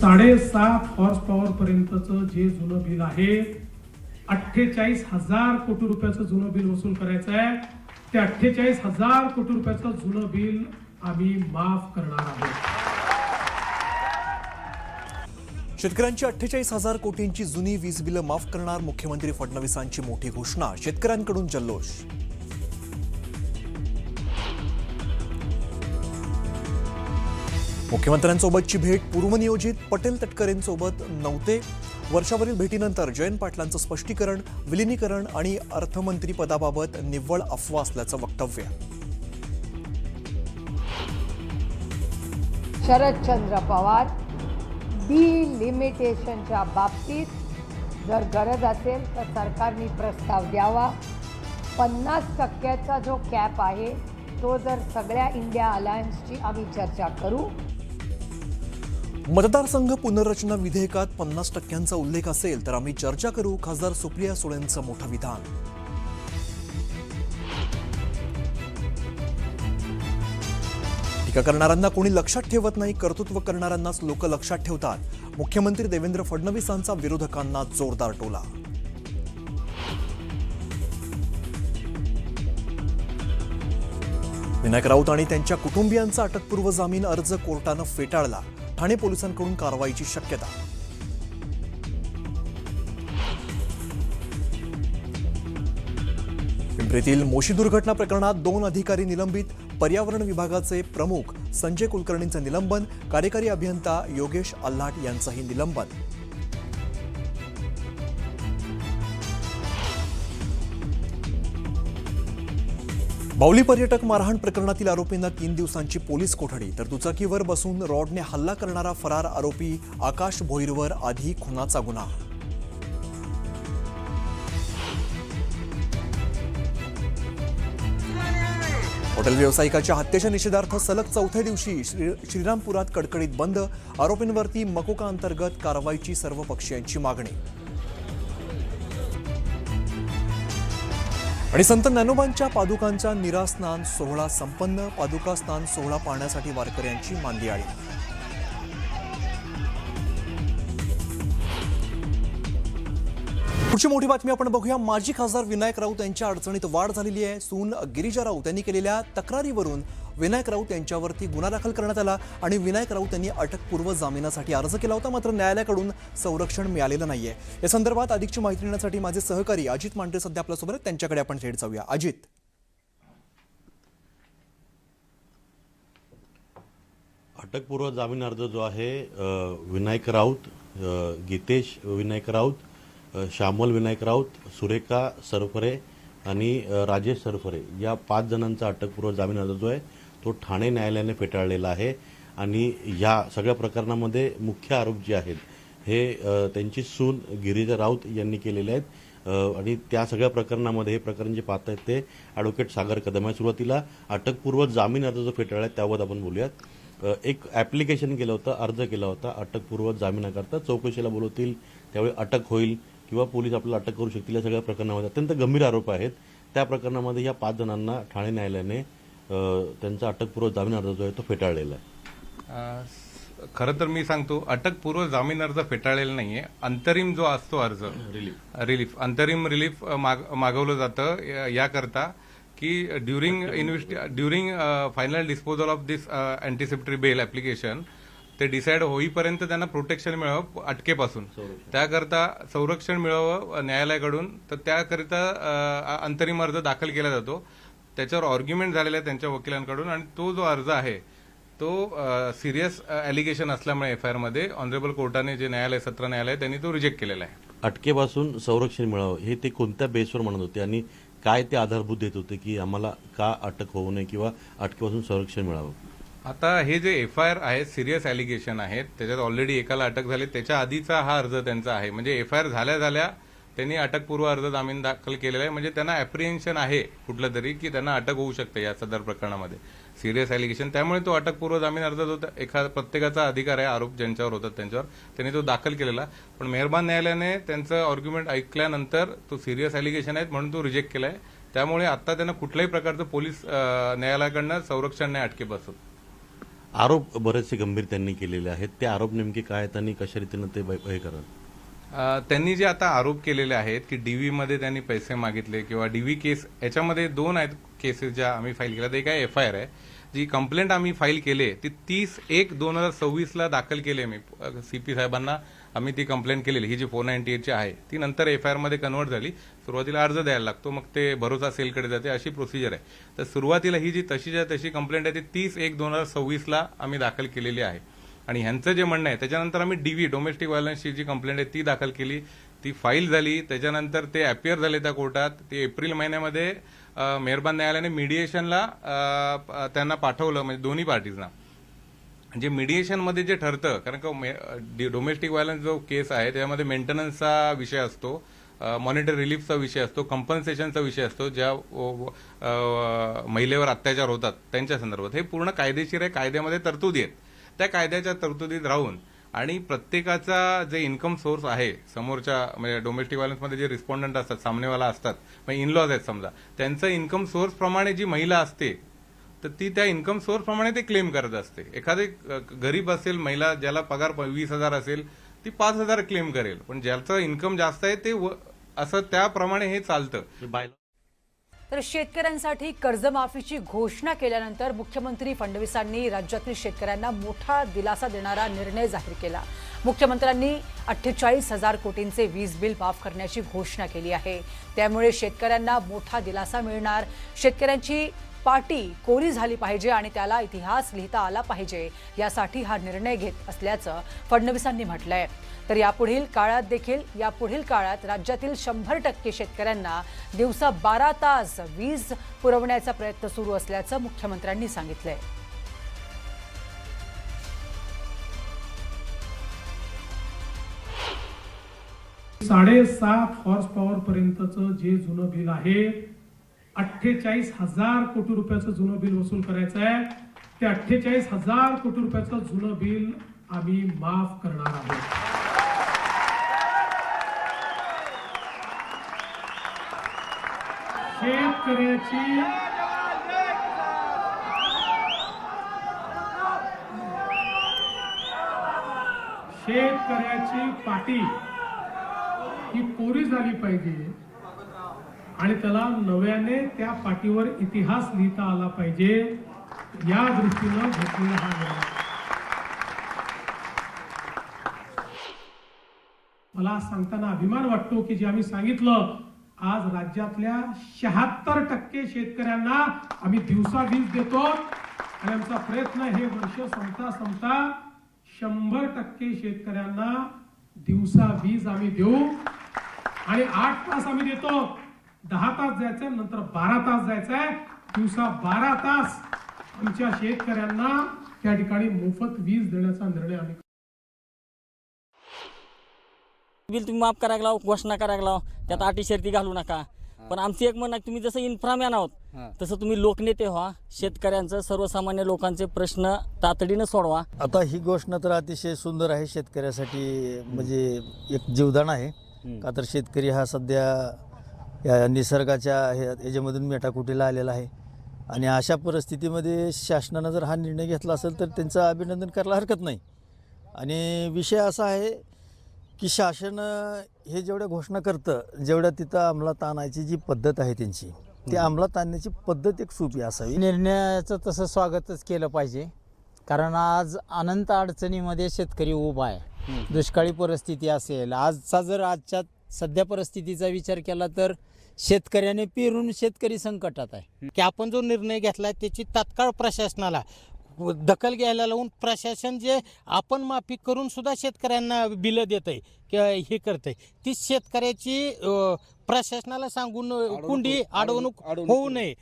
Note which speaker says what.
Speaker 1: 7.5 horse power पर्यंतचं जे जुनं bill आहे 48,000 कोटी रुपयाचं जुनं बिल वसूल करायचं आहे. ते 48,000 कोटी रुपयाचं जुनं बिल आम्ही माफ करणार आहोत.
Speaker 2: शेतकऱ्यांची 48,000 कोटींची जुनी वीज बिलं माफ करणार मुख्यमंत्री फडणवीसांची मोठी घोषणा. शेतकऱ्यांकडून जल्लोष. मुख्यमंत्र्यांसोबतची भेट पूर्वनियोजित. पटेल तटकरेंसोबत नव्हते. वर्षावरील भेटीनंतर जयंत पाटलांचं स्पष्टीकरण. विलिनीकरण आणि अर्थमंत्री पदाबाबत निव्वळ अफवा असल्याचं वक्तव्य.
Speaker 3: शरदचंद्र पवार डिलिमिटेशनच्या बाबतीत जर गरज असेल तर सरकारने प्रस्ताव द्यावा. 50% जो कॅप आहे तो जर सगळ्या इंडिया अलायन्सची आम्ही चर्चा करू.
Speaker 2: मतदारसंघ पुनर्रचना विधेयकात 50%चा उल्लेख असेल तर आम्ही चर्चा करू. खासदार सुप्रिया सुळेंचं मोठं विधान. टीका करणाऱ्यांना कोणी लक्षात ठेवत नाही, कर्तृत्व करणाऱ्यांनाच लोक लक्षात ठेवतात. मुख्यमंत्री देवेंद्र फडणवीसांचा विरोधकांना जोरदार टोला. विनायक राऊत आणि त्यांच्या कुटुंबियांचा अटकपूर्व जामीन अर्ज कोर्टानं फेटाळला. ठाणे पोलिसांकडून कारवाईची शक्यता. पिंपरीतील मोशी दुर्घटना प्रकरणात 2 अधिकारी निलंबित. पर्यावरण विभागाचे प्रमुख संजय कुलकर्णींचं निलंबन. कार्यकारी अभियंता योगेश आल्हाट यांचंही निलंबन. बावली पर्यटक मारहाण प्रकरणातील आरोपींना 3 दिवसांची पोलीस कोठडी. तर दुचाकीवर बसून रॉडने हल्ला करणारा फरार आरोपी आकाश भोईरवर आधी खुनाचा गुन्हा. हॉटेल व्यावसायिकाच्या हत्येच्या निषेधार्थ सलग 4थ्या दिवशी श्रीरामपुरात कडकडीत बंद. आरोपींवरती मकोका अंतर्गत कारवाईची सर्व पक्षीयांची मागणी. आणि संत ज्ञानोबांच्या पादुकांचा निरास्नान सोहळा संपन्न. पादुका स्नान सोहळा पाहण्यासाठी वारकऱ्यांची मांदियाळी. पुढची मोठी बातमी आपण बघूया. माजी खासदार विनायक राऊत यांच्या अडचणीत वाढ झालेली आहे. सून गिरिजा राऊत यांनी केलेल्या तक्रारीवरून विनायक राऊत यांच्यावरती गुन्हा दाखल करण्यात आला आणि विनायक राऊत यांनी अटकपूर्व जामिनासाठी अर्ज केला होता. मात्र न्यायालयाकडून संरक्षण मिळालेलं नाहीये. या संदर्भात अधिकची माहिती देण्यासाठी माझे सहकारी अजित मांढरे सध्या आपल्यासोबत आहेत. त्यांच्याकडे आपण थेट जाऊया. अजित,
Speaker 4: अटकपूर्व जामीन अर्ज जो आहे विनायक राऊत, गीतेश विनायक राऊत, श्यामल विनायक राऊत, सुरेखा सरफरे आणि राजेश सरफरे या 5 जणांचा अटकपूर्व जामीन अर्ज जो आहे तो ठाणे न्यायालयाने फेटाळलेला आहे. आणि या सगळ्या प्रकरणामध्ये मुख्य आरोप जे आहेत हे त्यांची सून गिरिजा राऊत यांनी केलेले आहेत. आणि त्या सगळ्या प्रकरणामध्ये हे प्रकरण जे पाहत आहेत ते ॲडव्होकेट सागर कदम आहे. सुरुवातीला अटकपूर्व जामीन अर्ज जो फेटाळला आहे त्यावर आपण बोलूयात. एक ॲप्लिकेशन केलं होतं, अर्ज केला होता अटकपूर्व जामिनाकरता. चौकशीला बोलवतील त्यावेळी अटक होईल किंवा पोलीस आपल्याला अटक करू शकतील. या सगळ्या प्रकरणामध्ये अत्यंत गंभीर आरोप आहेत. त्या प्रकरणामध्ये या 5 जणांना ठाणे न्यायालयाने त्यांचा अटकपूर्व जामीन अर्ज जो आहे तो फेटाळलेला आहे.
Speaker 5: खरं तर मी सांगतो, अटकपूर्व जामीन अर्ज फेटाळलेला नाहीये. अंतरिम जो असतो अर्ज, रिलीफ अंतरिम रिलीफ मागवलं जातं याकरता की during final disposal of this anticipatory bail application ते डिसाईड होईपर्यंत त्यांना प्रोटेक्शन मिळावं अटकेपासून, त्याकरता संरक्षण मिळावं न्यायालयाकडून. तर त्याकरिता अंतरिम अर्ज दाखल केला जातो. त्याच्यावर आर्ग्युमेंट झालेला आहे त्यांच्या वकिलांकडून आणि तो जो अर्ज आहे तो सिरियस ॲलिगेशन असल्यामुळे एफआयआर मध्ये ऑनरेबल कोर्टाने जे न्यायालय, सत्र न्यायालय, त्यांनी तो रिजेक्ट केलेला आहे.
Speaker 4: अटकेपासून संरक्षण मिळावं हे ते कोणत्या बेसवर म्हणत होते आणि काय ते आधारभूत देत होते की आम्हाला का अटक होऊ नये किंवा अटकेपासून संरक्षण मिळावं?
Speaker 5: आता हे जे एफआयआर आहे, सिरियस ॲलिगेशन आहेत, त्याच्यात ऑलरेडी एकाला अटक झाली. त्याच्या आधीचा हा अर्ज त्यांचा आहे. म्हणजे एफआयआर झाल्या त्यांनी अटकपूर्व अर्ज जामीन दाखल केलेला आहे. म्हणजे त्यांना ॲप्रिहेन्शन आहे कुठलं तरी की त्यांना अटक होऊ शकते या सदर प्रकरणामध्ये, सिरियस ॲलिगेशन. त्यामुळे तो अटकपूर्व जामीन अर्ज जो प्रत्येकाचा अधिकार आहे, आरोप ज्यांच्यावर होतात त्यांच्यावर, त्यांनी तो दाखल केलेला. पण मेहरबान न्यायालयाने त्यांचं आर्ग्युमेंट ऐकल्यानंतर तो सिरियस ॲलिगेशन आहेत म्हणून तो रिजेक्ट केलाय. त्यामुळे आता त्यांना कुठल्याही प्रकारचं पोलीस न्यायालयाकडनं संरक्षण नाही अटकेपासून.
Speaker 4: आरोप बरेचसे गंभीर त्यांनी केलेले आहेत. ते आरोप नेमके काय आहेत आणि कशा रीतीनं ते हे करत?
Speaker 5: त्यांनी जे आता आरोप केलेले आहेत की डीव्ही मध्ये त्यांनी पैसे मागितले किंवा डीव्ही केस, याच्यामध्ये 2 आहेत केसेस ज्या आम्ही फाईल केल्या. एक आहे FIR आहे, जी कंप्लेंट आम्ही फाईल केली ती 30/1/2024 दाखल केली. मी CP साहेबांना आम्ही ती कंप्लेंट केलेली, ही जी 498 आहे ती नंतर FIR मध्ये कन्वर्ट झाली. सुरुवातीला अर्ज द्यायला लागतो, मग ते भरोसा सेलकडे जाते, अशी प्रोसिजर आहे. तर सुरुवातीला ही जी तशी कंप्लेंट आहे ती 30/1/2024 आम्ही दाखल केलेली आहे. आणि ह्यांचं जे म्हणणं आहे त्याच्यानंतर आम्ही DV डोमेस्टिक व्हायलन्सची जी कंप्लेंट आहे ती दाखल केली, ती फाईल झाली. त्याच्यानंतर ते अपियर झाले त्या कोर्टात. ते एप्रिल महिन्यामध्ये मेहरबान न्यायालयाने मिडिएशनला त्यांना पाठवलं, म्हणजे दोन्ही पार्टीजना. जे मिडिएशनमध्ये जे ठरतं, कारण का डोमेस्टिक व्हायलन्स जो केस आहे त्यामध्ये मेंटेनन्सचा विषय असतो, मॉनिटरी रिलीफचा विषय असतो, कंपन्सेशनचा विषय असतो, ज्या महिलेवर अत्याचार होतात त्यांच्या संदर्भात. हे पूर्ण कायदेशीर आहे, कायद्यामध्ये तरतुदी आहेत. त्या कायद्याच्या तरतुदीत राहून आणि प्रत्येकाचा जे इन्कम सोर्स आहे समोरच्या, म्हणजे डोमेस्टिक व्हायलन्समध्ये जे रिस्पॉन्डंट असतात, सामनेवाला असतात, म्हणजे इनलॉज आहेत समजा, त्यांचं इन्कम सोर्स प्रमाणे जी महिला असते तर ती त्या इन्कम सोर्स प्रमाणे ते क्लेम करत असते. एखादी गरीब असेल महिला, ज्याला पगार 20,000 असेल, ती 5,000 क्लेम करेल. पण ज्याचं इन्कम जास्त आहे ते असं त्याप्रमाणे हे चालतं.
Speaker 6: तर शेतकऱ्यांसाठी कर्जमाफीची घोषणा केल्यानंतर मुख्यमंत्री फडणवीसांनी राज्यातील शेतकऱ्यांना मोठा दिलासा देणारा निर्णय जाहीर केला. मुख्यमंत्र्यांनी 48,000 कोटींचे वीज बिल माफ करण्याची घोषणा केली आहे. त्यामुळे शेतकऱ्यांना मोठा दिलासा मिळणार. शेतकऱ्यांची पाटी कोरी झाली पाहिजे आणि त्याला इतिहास लिहिता आला पाहिजे, यासाठी हा निर्णय घेत असल्याचं फडणवीसांनी म्हटलंय. तर यापुढील काळात राज्यातील 100% शेतकऱ्यांना दिवसा 12 तास वीज पुरवण्याचा प्रयत्न सुरू असल्याचं मुख्यमंत्र्यांनी सांगितलंय.
Speaker 1: 7.5 हॉर्स पॉवर पर्यंतचं जे जुनं बिल आहे, 48,000 कोटी रुपयाचं जुनं बिल वसूल करायचं आहे. ते 48,000 कोटी रुपयाचं जुनं बिल आम्ही माफ करणार आहोत. शेतकऱ्याची पाटी ही कोरी झाली पाहिजे आणि त्याला नव्याने त्या पाटीवर इतिहास लिहिता आला पाहिजे, या दृष्टीनं घेतलेला हा निर्णय. मला सांगताना अभिमान वाटतो की जे आम्ही सांगितलं, आज राज्यातल्या 76% शेतकऱ्यांना आम्ही दिवसा वीज देतो आणि आमचा प्रयत्न हे वर्ष संपता 100% शेतकऱ्यांना दिवसा वीज आम्ही देऊ. आणि 8 तास आम्ही देतो, 10 तास जायचंय, नंतर 12 तास जायचंय. दिवसा 12 तास आमच्या शेतकऱ्यांना त्या ठिकाणी मोफत वीज देण्याचा निर्णय आम्ही.
Speaker 7: बिल तुम्ही माफ करायला लाव, घोषणा करायला लाव, त्यात अटी शर्ती घालू नका. पण आमचं एक म्हणणं, तुम्ही जसं इन्फ्रामॅन आहोत तसं तुम्ही लोकनेते व्हा. शेतकऱ्यांचं, सर्वसामान्य लोकांचे प्रश्न तातडीनं सोडवा.
Speaker 8: आता ही घोषणा तर अतिशय सुंदर आहे शेतकऱ्यासाठी, म्हणजे एक जीवदान आहे. का तर शेतकरी हा सध्या या निसर्गाच्या ह्याच्यामधून मेटाकुटीला आलेला आहे आणि अशा परिस्थितीमध्ये शासनानं जर हा निर्णय घेतला असेल तर त्यांचं अभिनंदन करायला हरकत नाही. आणि विषय असा आहे की शासन हे जेवढ्या घोषणा करतं, जेवढ्या तिथं अंमलात आणायची जी पद्धत आहे त्यांची, ती अंमलात आणण्याची पद्धत एक सोपी असावी.
Speaker 9: निर्णयाचं तसं स्वागतच केलं पाहिजे, कारण आज अनंत अडचणीमध्ये शेतकरी उभा आहे. दुष्काळी परिस्थिती असेल, आजच्या सध्या परिस्थितीचा विचार केला तर शेतकऱ्याने पेरून शेतकरी संकटात आहे. की आपण जो निर्णय घेतला त्याची तात्काळ प्रशासनाला दखल घ्यायला लावून प्रशासन जे आपण माफी करून सुद्धा शेतकऱ्यांना बिलं देत आहे किंवा हे करत आहे, ती शेतकऱ्याची प्रशासनाला सांगून कुंडी अडवणूक होऊ नये.